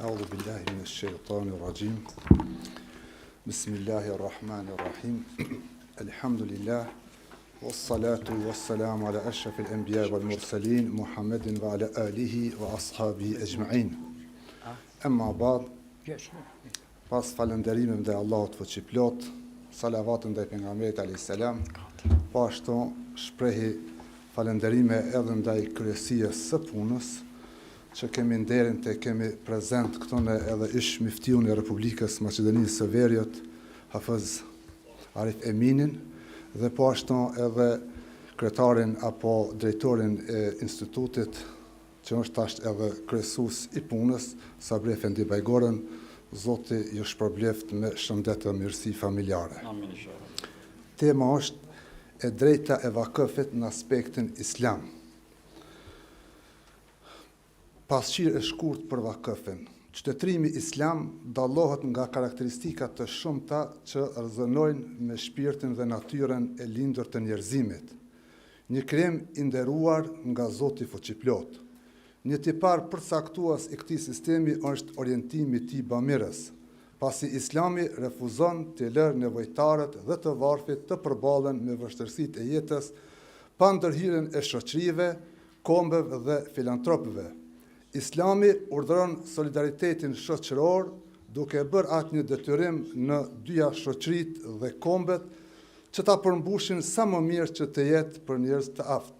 أعوذ بالله من الشيطان الرجيم بسم الله الرحمن الرحيم الحمد لله والصلاة والسلام على أشرف الأنبياء والمرسلين محمد وعلى آله وأصحابه أجمعين أما بعد pas falënderimit ndaj Allahut fuqiplot, salavatën ndaj pejgamberit alayhis salam, po ashtu shprehi falënderime edhe ndaj kryesisë së punës, që kemi nderin të kemi prezent këtu në edhe ish miftiun e Republikës Maqedonisë së Veriut, Hafiz Arif Eminin, dhe po ashtu edhe kryetarin apo drejtorin e institutit, që është tash edhe kryesues i punës, Sabri Efendi Bajgorën. Zoti ju shpërbleft me shëndet dhe mirësi familjare. Amin, inshallah. Tema është e drejta e vakëfit në aspektin islam. Pasqyrë e shkurt për vakëfin. Qytetërimi islam dallohet nga karakteristika të shumta që rrezonojnë me shpirtin dhe natyrën e lindur të njerëzimit. Një krim i nderuar nga Zoti fuqiplot. Një tipar përcaktues i këtij sistemi është orientimi i tij bamirës, pasi Islami refuzon të lërë nevojtarët dhe të varfrit të përballen me vështirësitë e jetës pa ndërhyrjen e shoqërive, kombeve dhe filantropëve. Islami urdhëron solidaritetin shoqëror, duke bërë atë një detyrim në dyja shoqëritë dhe kombet që ta përmbushin sa më mirë që të jetë për njerëz të aftë.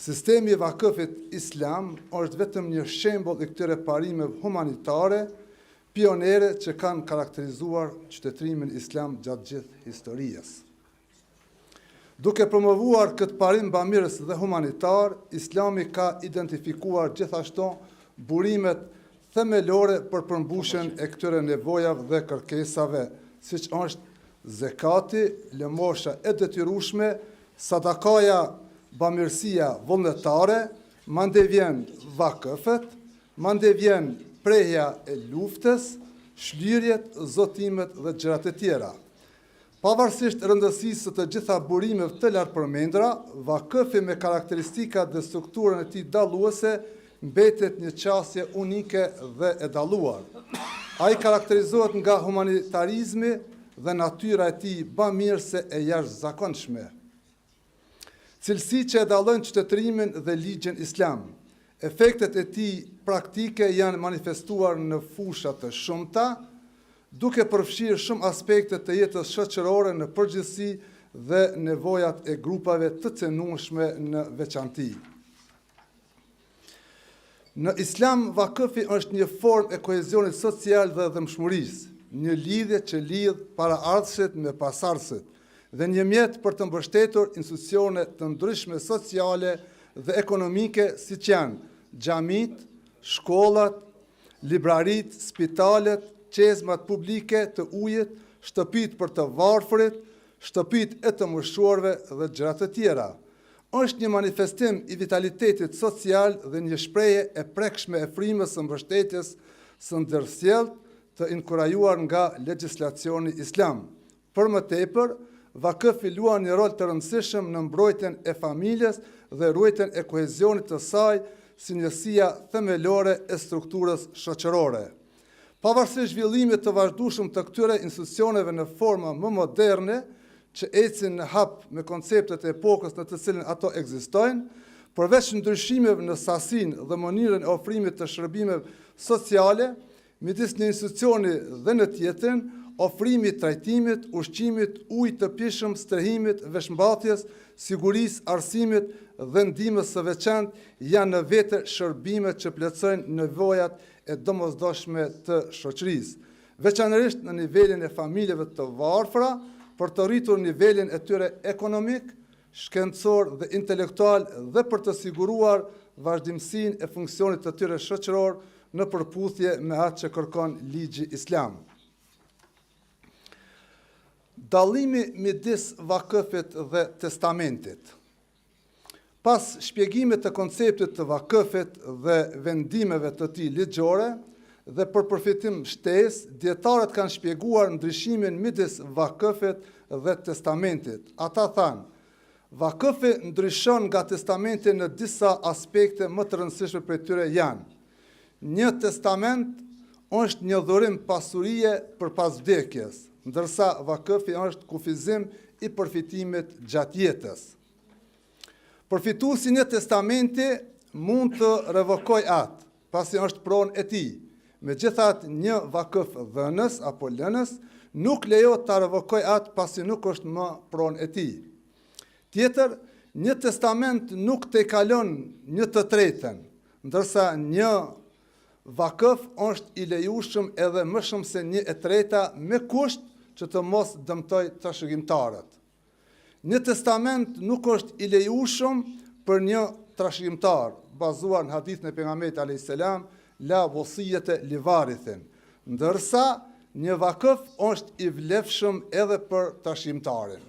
Sistemi i vakëfit islam është vetëm një shembull i këtyre parimeve humanitare, pionere që kanë karakterizuar qytetërimin islam gjatë gjithë historisë. Duke promovuar këtë parim bamirës dhe humanitar, Islami ka identifikuar gjithashtu burimet themelore për përmbushjen e këtyre nevojave dhe kërkesave, siç është zekati, lëmosha e detyrueshme, sadakaja, bamirësia vullnetare, mande vjen vakëfet, mande vjen prehja e luftës, shlirjet, zotimet dhe gjërat e tjera. Pavarësisht rëndësisë të gjitha burimeve të lartpërmendura, vakëfi me karakteristika dhe strukturën e tij dalluese mbetet një qasje unike dhe e dalluar. Ai karakterizohet nga humanitarizmi dhe natyra e tij bamirëse e jashtëzakonshme. Cilësi që e dallojnë qytetërimin dhe ligjin islam. Efektet e tij praktike janë manifestuar në fusha të shumta, duke përfshirë shumë aspekte të jetës shoqërore në përgjithësi dhe nevojat e grupave të cënueshme në veçanti. Në islam, vakëfi është një formë e kohezionit social dhe dëmshmërisë, një lidhje që lidh paraardhësit me pasardhësit, dhe një mjet për të mbështetur institucione të ndryshme sociale dhe ekonomike siç janë xhamit, shkollat, librarit, spitalet, qezmat publike të ujit, shtëpit për të varfrit, shtëpit e të moshuarve dhe gjëra të tjera. Është një manifestim i vitalitetit social dhe një shprehje e prekshme e frymës së mbështetjes së ndërsjellët të inkurajuar nga legjislacioni islam. Për më tepër, vakëfi luan një rol të rëndësishëm në mbrojtjen e familjes dhe ruajtjen e kohezionit të saj si njësia themelore e strukturës shoqërore. Pavarësisht zhvillimit të vazhdueshëm të këtyre institucioneve në forma më moderne, që ecin në hap me konceptet e epokës në të cilën ato ekzistojnë, përveç ndryshimeve në sasinë dhe mënyrën e ofrimit të shërbimeve sociale, midis një institucioni dhe në tjetrin, ofrimi i trajtimit, ushqimit, ujit të pijshëm, strehimit, veshmbathjes, sigurisë, arsimit dhe ndihmës së veçantë janë në vete shërbime që plotësojnë nevojat e domosdoshme të shoqërisë, veçanërisht në nivelin e familjeve të varfra, për të rritur nivelin e tyre ekonomik, shkencor dhe intelektual dhe për të siguruar vazhdimsinë e funksionit të tyre shoqëror në përputhje me atë që kërkon ligji islam. Dallimi midis vakëfit dhe testamentit. Pas shpjegimit të konceptit të vakëfit dhe vendimeve të tij ligjore dhe për përfitim shtesë, dietarët kanë shpjeguar ndryshimin midis vakëfit dhe testamentit. Ata thanë, vakëfi ndryshon nga testamenti në disa aspekte më të rëndësishme për tyre janë: një testament është një dhurim pasurie për pas vdekjes, ndërsa vakëfi është kufizim i përfitimit gjatë jetës. Përfituesi në testamenti mund të revokoj atë, pasi është pronë e tij. Megjithatë, një vakëf dhënës apo lënës nuk lejohet ta revokoj atë pasi nuk është më pronë e tij. Tjetër, një testament nuk te kalon një të tretën, ndërsa një vakëf është i lejueshëm edhe më shumë se një e treta me kusht që të mos dëmtoj trashëgimtarët. Një testament nuk është i lejueshëm për një trashëgimtar, bazuar në hadithin e pejgamberit alayhis salam, la wasiyata li varithin, ndërsa një vakëf është i vlefshëm edhe për trashëgimtarin.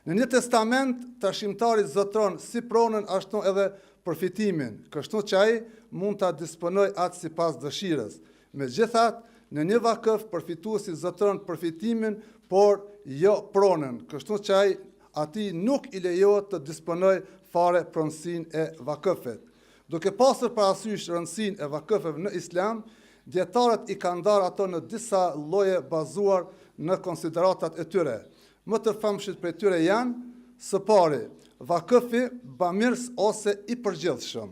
Në një testament, trashëgimtari zotron si pronën ashtu edhe përfitimin, kështu që ai mund ta disponojë atë sipas dëshirës. Megjithatë, në një vakëf përfituesi zotron përfitimin, por jo pronën, kështu që ai atij nuk i lejohet të disponojë fare pronësinë e vakëfit. Duke pasur parasysh rëndësinë e vakëfeve në Islam, dietarët i kanë ndarë ato në disa lloje bazuar në konsideratat e tyre. Më të famshët prej tyre janë: së pari, vakëfi bamirës ose i përgjithshëm.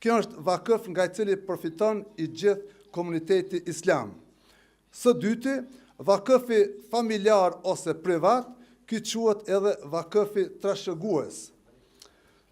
Kjo është vakëf nga i cili përfiton i gjithë komuniteti islam. Së dyti, vakëfi familjar ose privat, ky quhet edhe vakëfi trashëgues.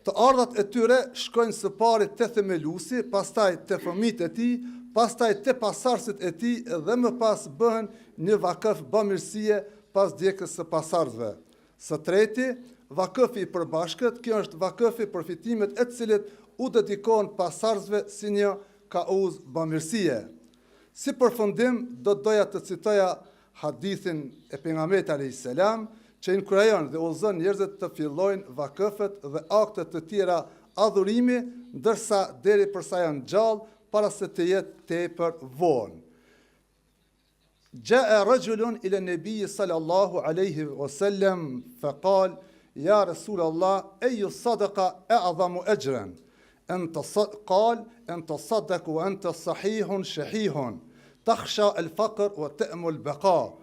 Të ardhat e tyre shkojnë së pari te themeluesi, pastaj te fëmijët e tij, pastaj te pasardhësit e tij dhe më pas bëhen një vakëf bamirësie pas djegjes së pasardhësve. Së treti, vakëfi i përbashkët, kjo është vakëfi përfitimet e cilit u dedikohen pasardhësve si një kauz bamirësie. Si përfundim, do doja të citoja hadithin e pejgamberit alayhis salam, që inkurajon dhe udhëzon njerëzit të fillojnë vakëfet dhe akte të tjera adhurimi, ndërsa deri përsa janë gjallë, para se të jetë tepër vonë. Jaa rajulun ila nabiy sallallahu alaihi wasallam faqal ya rasul Allah ayu sadaqa a'zamu ajran قال أن تصدق وأنت صحيح شحيح تخشى الفقر وتأمل البقاء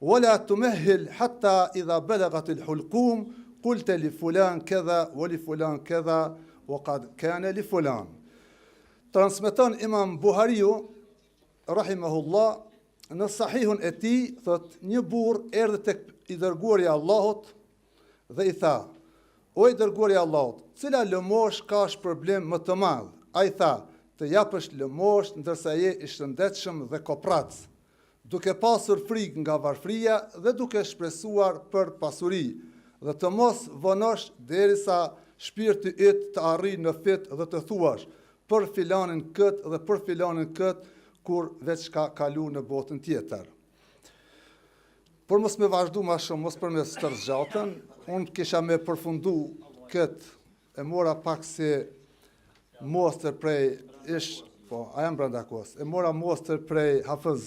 ولا تمهل حتى إذا بلغت الحلقوم قلت لفلان كذا ولفلان كذا وقد كان لفلان. Transmeton Imam Buhariu rahimahullah në sahihun e tij, thot, një burr erdhi tek i dërguari i Allahut dhe i tha: O i dërguari i Allahut, cila lëmosh ka shpërblim më të madh? Ai tha: të japësh lëmosh ndërsa je i shëndetshëm dhe koprac, duke pasur frikë nga varfria dhe duke shpresuar për pasuri, dhe të mos vonosh derisa shpirti yt të arrijë në fit dhe të thuash për filanin kët dhe për filanin kët, kur veç ka kalu në botën tjetër. Por mos me vazhdu ma shumë, mos për me stërzgjatën, unë kisha me përfundu këtë, e mora pak si mostër prej a jam brenda kohës, e mora mostër prej Hafëz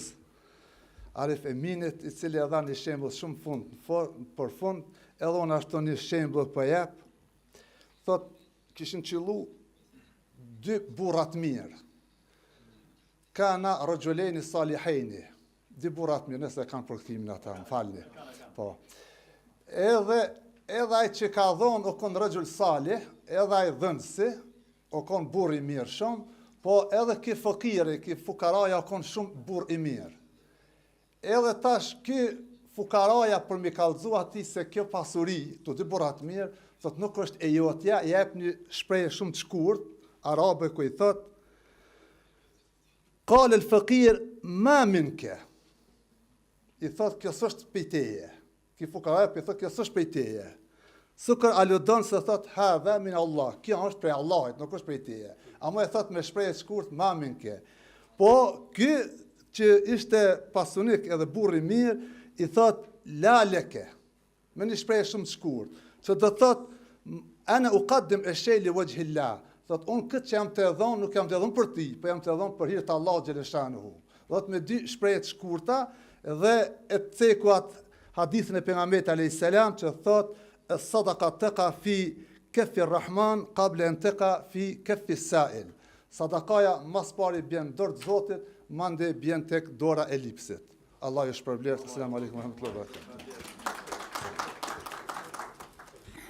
Arif Eminit, i cili e dha një shembull shumë për fund, edhe unë ashtu një shembull për jep. Thot, kishin qillu dy burrat mirë. Kana rajuleni saliheni, dy burrat mirë, nëse kanë përkthimin ata, më falni. Po. Edhe ai që ka dhonë o kon rajul salih, edhe ai dhënësi, o kon burr i mirë shumë, po edhe ki fakiri, ki fukaraja o kon shumë burr i mirë. Edhe tash ky fukaraja për mi kallëzu atij se kjo pasuri, të dy burrat mirë, thot nuk është e jotja, jep një shprehje shumë të shkurt, arabe ku i thot: Qal al-faqir ma minke. I thot kjo s'është prej teje. Ki fukaraja i thot kjo s'është prej teje. Sukër aludon se thot hadha min Allah. Kjo është prej Allahit, nuk është prej teje. Amo e thot me shprehje të shkurt ma minke. Po ky që ishte pasunik edhe burri mirë, i thot la leke. Me një shprehje shumë të shkurt. Që do thot ana uqaddim ash-shay li wajhi Allah. Thot, unë këtë që jam të edhon, nuk jam të edhon për ti, po jam të edhon për hirtë Allah Gjeleshanuhu. Thot, me dy shprehje shkurta, dhe e ceku atë hadithin e pejgamberit alayhis salam, që thot, sadaka teqa fi keffi Rahman, qable en teqa fi keffi Sa'il. Sadakaja mas pari bjen dorë të Zotit, mande bjen tek dora e lipsit. Allah ju shpërblet. Selam aleikum wa rahmatullahi wa barakatuh.